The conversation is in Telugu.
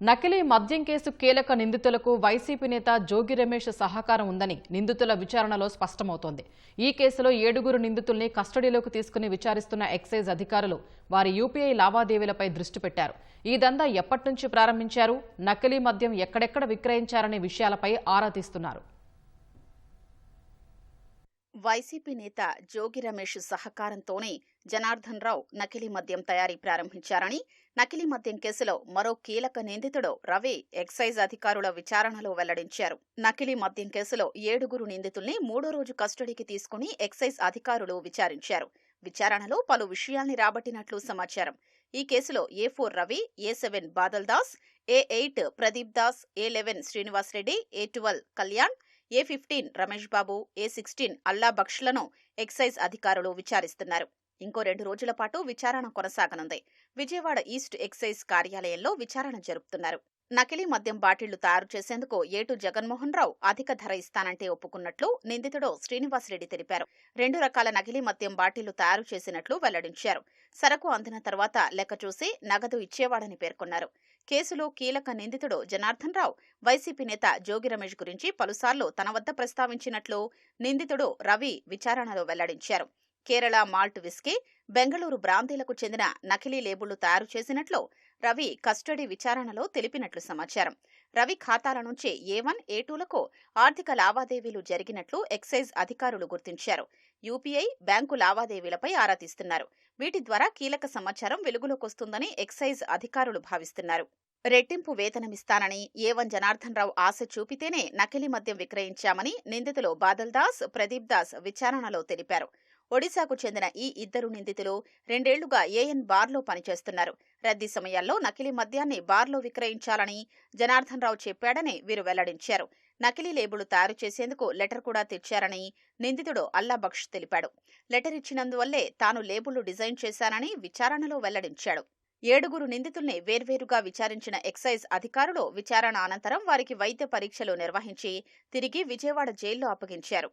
నకిలీ మద్యం కేసు కీలక నిందితులకు వైసీపీ నేత జోగి రమేష్ సహకారం ఉందని నిందితుల విచారణలో స్పష్టమవుతోంది. ఈ కేసులో 7 నిందితుల్ని కస్టడీలోకి తీసుకుని విచారిస్తున్న ఎక్సైజ్ అధికారులు వారి యూపీఐ లావాదేవీలపై దృష్టి పెట్టారు. ఈ దందా ఎప్పటినుంచి ప్రారంభించారు, నకిలీ మద్యం ఎక్కడెక్కడ విక్రయించారనే విషయాలపై ఆరా తీస్తున్నారు. వైసీపీ నేత జోగి రమేష్ సహకారంతోనే జనార్దన్ రావు నకిలీ మద్యం తయారీ ప్రారంభించారని, నకిలీ మద్యం కేసులో మరో కీలక నిందితుడు రవి ఎక్సైజ్ అధికారుల విచారణలో వెల్లడించారు. నకిలీ మద్యం కేసులో 7 నిందితుల్ని 3వ రోజు కస్టడీకి తీసుకుని ఎక్సైజ్ అధికారులు విచారించారు. విచారణలో పలు విషయాల్ని రాబట్టినట్లు సమాచారం. ఈ కేసులో A4 Ravi, A7 Badal Das, A8 Pradeep Das, A11 Srinivas Reddy, A12 Kalyan, A15 Ramesh Babu, A16 Allah బక్షలను ఎక్సైజ్ అధికారులు విచారిస్తున్నారు. ఇంకో 2 రోజుల పాటు విచారణ కొనసాగనుంది. విజయవాడ ఈస్ట్ ఎక్సైజ్ కార్యాలయంలో విచారణ జరుపుతున్నారు. నకిలీ మద్యం బాటిళ్లు తయారు చేసేందుకు ఏటు జగన్మోహన్ రావు అధిక ధర ఇస్తానంటే ఒప్పుకున్నట్లు నిందితుడు శ్రీనివాసరెడ్డి తెలిపారు. 2 రకాల నకిలీ మద్యం బాటిళ్లు తయారు చేసినట్లు వెల్లడించారు. సరకు అందిన తర్వాత లెక్క చూసి నగదు ఇచ్చేవాడని పేర్కొన్నారు. కేసులో కీలక నిందితుడు జనార్దన్ రావు వైసీపీ నేత జోగి రమేష్ గురించి పలుసార్లు తన వద్ద ప్రస్తావించినట్లు నిందితుడు రవి విచారణలో వెల్లడించారు. కేరళ మాల్ట్ విస్కీ, బెంగళూరు బ్రాందీలకు చెందిన నకిలీ లేబుళ్లు తయారు చేసినట్లు రవి కస్టడీ విచారణలో తెలిపినట్లు సమాచారం. రవి ఖాతాల నుంచి A1, A2లకు ఆర్థిక లావాదేవీలు జరిగినట్లు ఎక్సైజ్ అధికారులు గుర్తించారు. యూపీఐ, బ్యాంకు లావాదేవీలపై ఆరా తీస్తున్నారు. వీటి ద్వారా కీలక సమాచారం వెలుగులోకొస్తుందని ఎక్సైజ్ అధికారులు భావిస్తున్నారు. రెట్టింపు వేతనమిస్తానని A1 జనార్దన్ రావు ఆశ చూపితేనే నకిలీ మద్యం విక్రయించామని నిందితులు బాదల్ దాస్, ప్రదీప్ దాస్ విచారణలో తెలిపారు. ఒడిశాకు చెందిన ఈ 2 నిందితులు 2 ఏళ్లుగా AN బార్లో పనిచేస్తున్నారు. రద్దీ సమయాల్లో నకిలీ మద్యాన్ని బార్లో విక్రయించాలని జనార్దన్ రావు చెప్పాడని వీరు వెల్లడించారు. నకిలీ లేబుళ్లు తయారు చేసేందుకు లెటర్ కూడా తెచ్చారని నిందితుడు అల్లా బక్ష్ తెలిపాడు. లెటర్ ఇచ్చినందువల్లే తాను లేబుళ్లు డిజైన్ చేశానని విచారణలో వెల్లడించాడు. 7 నిందితుల్ని వేర్వేరుగా విచారించిన ఎక్సైజ్ అధికారులు విచారణ అనంతరం వారికి వైద్య పరీక్షలు నిర్వహించి తిరిగి విజయవాడ జైల్లో అప్పగించారు.